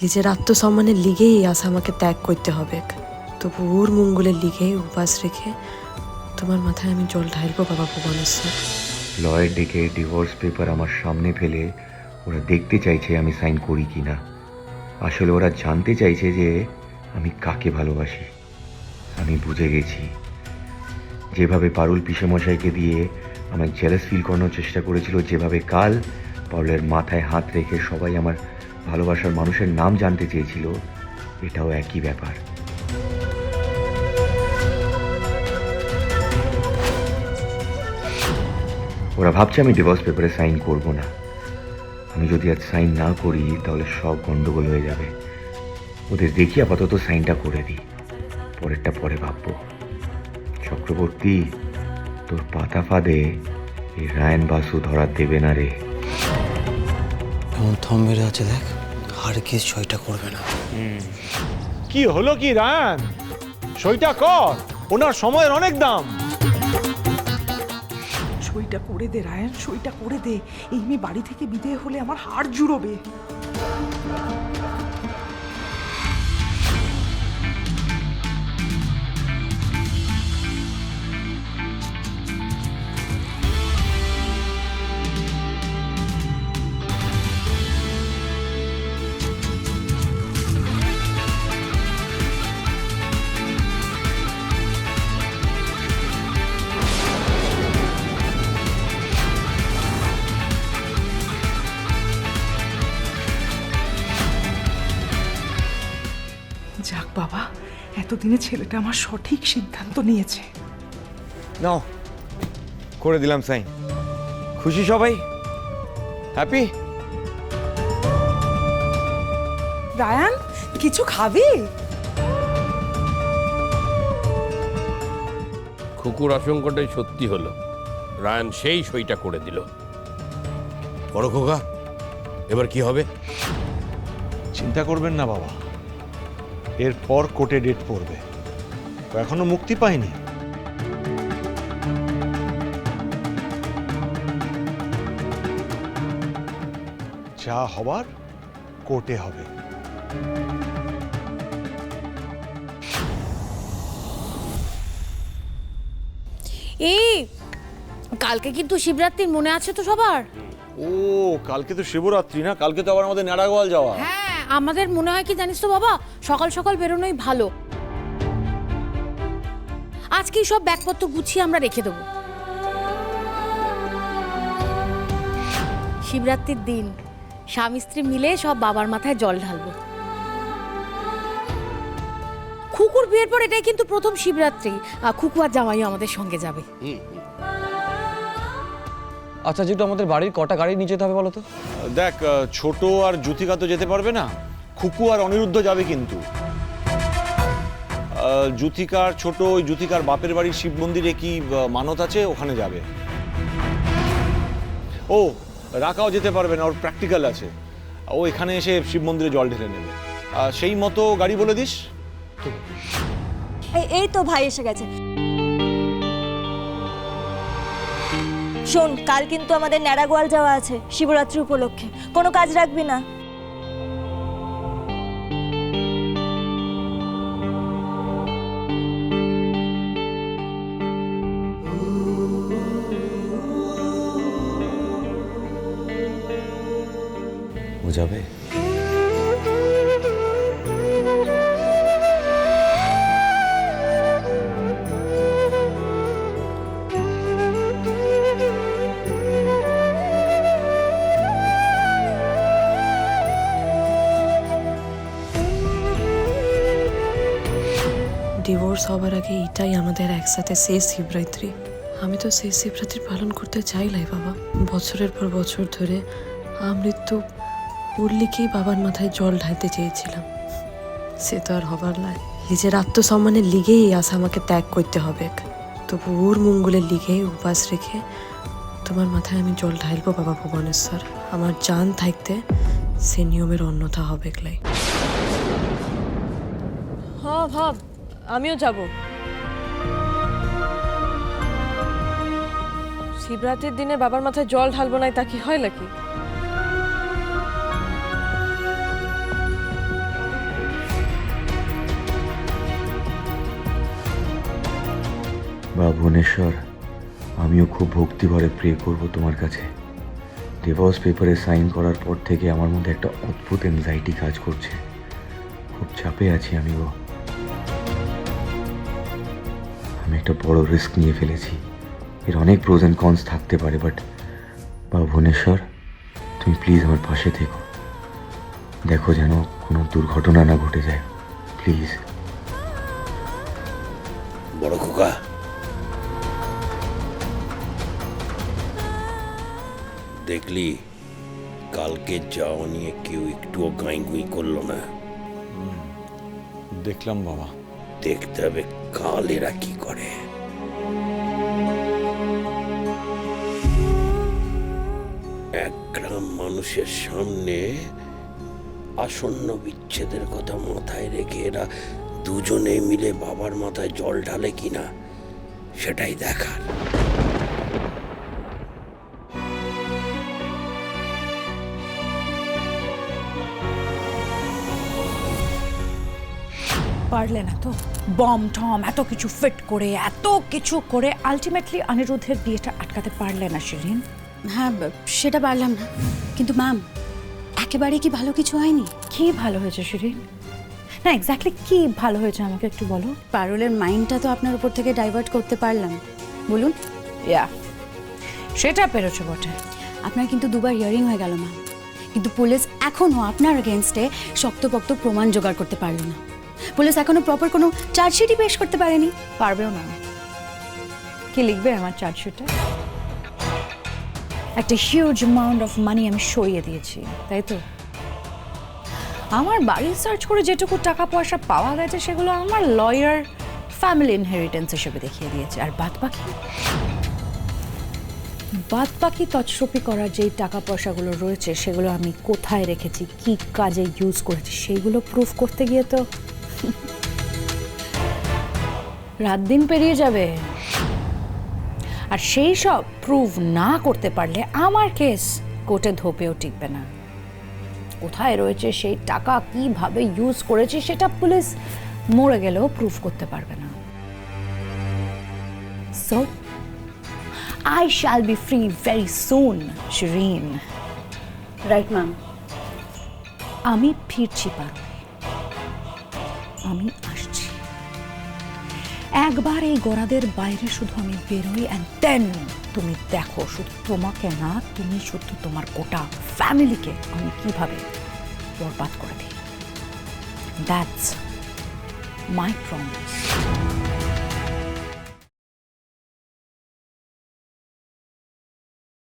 নিজের আত্মসম্মানের লিগেই এই আশা আমাকে ত্যাগ করতে হবে, তবু ওর মঙ্গলের লিগে উপাস রেখে তোমার মাথায় আমি জল ঢালবো বাবা ভুবনেশ্বর। লয়ের ডেকে ডিভোর্স পেপার আমার সামনে ফেলে ওরা দেখতে চাইছে আমি সাইন করি কি না। আসলে ওরা জানতে চাইছে যে আমি কাকে ভালোবাসি। আমি বুঝে গেছি, যেভাবে পারুল পিসেমশাইকে দিয়ে আমায় জেলাস ফিল করানোর চেষ্টা করেছিল, যেভাবে কাল পারুলের মাথায় হাত রেখে সবাই আমার ভালোবাসার মানুষের নাম জানতে চেয়েছিল, এটাও একই ব্যাপার। ওরা ভাবছে আমি ডিভোর্স পেপারে সাইন করব না। আমি যদি আজ সাইন না করি তাহলে সব গন্ডগোল হয়ে যাবে। ওদের দেখি আপাতত সাইনটা করে দিই, পরেরটা পরে ভাববো। চক্রবর্তী, তোর পাতা ফাঁদে এই রায়ন বাসু ধরা দেবে না রে। এমন থম মেরে আছে দেখ, আর কি সইটা করবে না। কি হলো কি রায়ান, সইটা কর, ওনার সময়ের অনেক দাম। সইটা করে দে রায়ান, সইটা করে দে। এই মেয়ে বাড়ি থেকে বিদায় হলে আমার হাড় জুড়োবে। যাক বাবা, এতদিনে ছেলেটা আমার সঠিক সিদ্ধান্ত নিয়েছে। নাও, করে দিলাম সাইন। খুশি সবাই? হ্যাপি? রায়ান, কিছু খাবি? খুকুর আশঙ্কাটাই সত্যি হলো, রায়ান সেই সইটা করে দিল। বড় খোকা, এবার কি হবে? চিন্তা করবেন না বাবা, এরপর কোর্টে ডেট পড়বে, তো এখনো মুক্তি পায়নি। যা হবার কোর্টে হবে। এই কালকে কিন্তু শিবরাত্রির মনে আছে তো সবার? ও, কালকে তো শিবরাত্রি না, কালকে তো আবার আমাদের নারাগোয়াল যাওয়া। হ্যাঁ, আমাদের মনে হয় কি জানিস তো বাবা, সকাল সকাল বেরোনোই ভালো। আজকেই সব ব্যাগপত্র গুছিয়ে আমরা রেখে দেবো। শিবরাত্রির দিন স্বামী স্ত্রী মিলে সব বাবার মাথায় জল ঢালবো। খুকুর বিয়ের পর এটাই কিন্তু প্রথম শিবরাত্রি। খুকু আর জামাইও আমাদের সঙ্গে যাবে। আচ্ছা যেটা আমাদের বাড়ির কটা গাড়ি নিয়ে যেতে হবে বলো তো? দেখ, ছোট আর জ্যোতিকা তো যেতে পারবে না, খুকু আর অনিরুদ্ধ যাবে কিন্তু। জ্যোতিকার ছোট, ওই জ্যোতিকার বাপের বাড়ির শিব মন্দিরে কি মানত আছে, ওখানে যাবে। ও, রাকাও যেতে পারবে না, ওর প্র্যাকটিক্যাল আছে, ও এখানে এসে শিব মন্দিরে জল ঢেলে নেবে। সেই মতো গাড়ি বলে দিস। এই তো ভাই এসে গেছে। শোন, কাল কিন্তু আমাদের ন্যাড়াগোয়াল যাওয়া আছে শিবরাত্রি উপলক্ষে, কোনো কাজ রাখবি না। ও যাবে? ডিভোর্স হবার আগে এটাই আমাদের একসাথে শেষ শিবরাত্রি। আমি তো শেষ শিবরাত্রি পালন করতে চাইলাই বাবা। বছরের পর বছর ধরে আমৃত্যু উল্লিকেই বাবার মাথায় জল ঢালতে চেয়েছিলাম, সে তো আর হবার নয়। নিজের আত্মসম্মানের লিগেই এই আশা আমাকে ত্যাগ করতে হবে, তবু ওর মঙ্গলের লিগে উপাস রেখে তোমার মাথায় আমি জল ঢালবো বাবা ভুবনেশ্বর। আমার জান থাকতে সে নিয়মের অন্যথা হবে ক্লাই। ভাব, আমিও যাব। শিবরাত্রির দিনে বাবার মাথায় জল ঢালবো না, তা কি হয় নাকি? ভুবনেশ্বর, আমিও খুব ভক্তি ভরে প্রে করব তোমার কাছে। ডিভোর্স পেপারে সাইন করার পর থেকে আমার মধ্যে একটা অদ্ভুত অ্যাংজাইটি কাজ করছে। খুব চাপে আছি আমি গো। আমি একটা বড় রিস্ক নিয়ে ফেলেছি। এর অনেক প্রোজ অ্যান্ড কনস থাকতে পারে, বাট বাবা ভুবনেশ্বর, তুমি প্লিজ আমার পাশে থেকো। দেখো যেন কোনো দুর্ঘটনা না ঘটে যায়, প্লিজ। বড় খোকা, দেখলি কালকে যাওয়া নিয়ে কেউ একটুও গাঁই গুঁই করলো না। দেখলাম বাবা। দেখতে হবে কাল এরা কি করে। এক গ্রাম মানুষের সামনে আসন্ন বিচ্ছেদের কথা মাথায় রেখে এরা দুজনে মিলে বাবার মাথায় জল ঢালে কিনা সেটাই দেখার। পারলে না তো বম টম এত কিছু ফিট করে এত কিছু করে আলটিমেটলি অনিরুদ্ধের বিয়েটা আটকাতে পারলে না শিরিন? হ্যাঁ সেটা পারলাম না, কিন্তু ম্যাম একেবারে কি ভালো কিছু হয়নি? কি ভালো হয়েছে শিরিন? না এক্স্যাক্টলি কি ভালো হয়েছে আমাকে একটু বলো। পারুলের মাইন্ডটা তো আপনার উপর থেকে ডাইভার্ট করতে পারলাম, বলুন। ইয়া, সেটা পেরেছো বটে। আপনার কিন্তু দুবার হিয়ারিং হয়ে গেল ম্যাম, কিন্তু পুলিশ এখনও আপনার এগেনস্টে শক্তপোক্ত প্রমাণ জোগাড় করতে পারল না। পুলিশ এখনো প্রপার কোনো চার্জশিটই পেশ করতে পারেনি। পারবেও না। কি লিখবে আমার চার্জশিটে? একটা হিউজ অ্যামাউন্ট অফ মানি আমি সরিয়ে দিয়েছি, তাই তো? আমার বাড়ি সার্চ করে যেটুকু টাকা পয়সা পাওয়া গেছে সেগুলো আমার লয়ার ফ্যামিলি ইনহেরিটেন্স হিসেবে দেখিয়ে দিয়েছে। আর বাদ বাকি তছরুপি করার যেই টাকা পয়সাগুলো রয়েছে সেগুলো আমি কোথায় রেখেছি, কি কাজে ইউজ করেছি, সেইগুলো প্রুফ করতে গিয়ে তো রাত দিন পেরিয়ে যাবে। আর সেই সব প্রুভ না করতে পারলে আমার কেস কোর্টে ধোপেও টিকবে না। কোথায় রয়েছে সেই টাকা, কিভাবে ইউজ করেছি, সেটা পুলিশ মরে গেলেও প্রুফ করতে পারবে না। So I shall be free very soon, Shireen. Right ma'am. আমি ফিরছি পারো, আমি আসছি। একবার এই গোড়াদের বাইরে শুধু আমি বেরোই, অ্যান্ড দেন তুমি দেখো, শুধু তোমাকে না, তুমি শুধু তোমার গোটা ফ্যামিলিকে আমি কিভাবে বরবাদ করে দিই। That's my promise.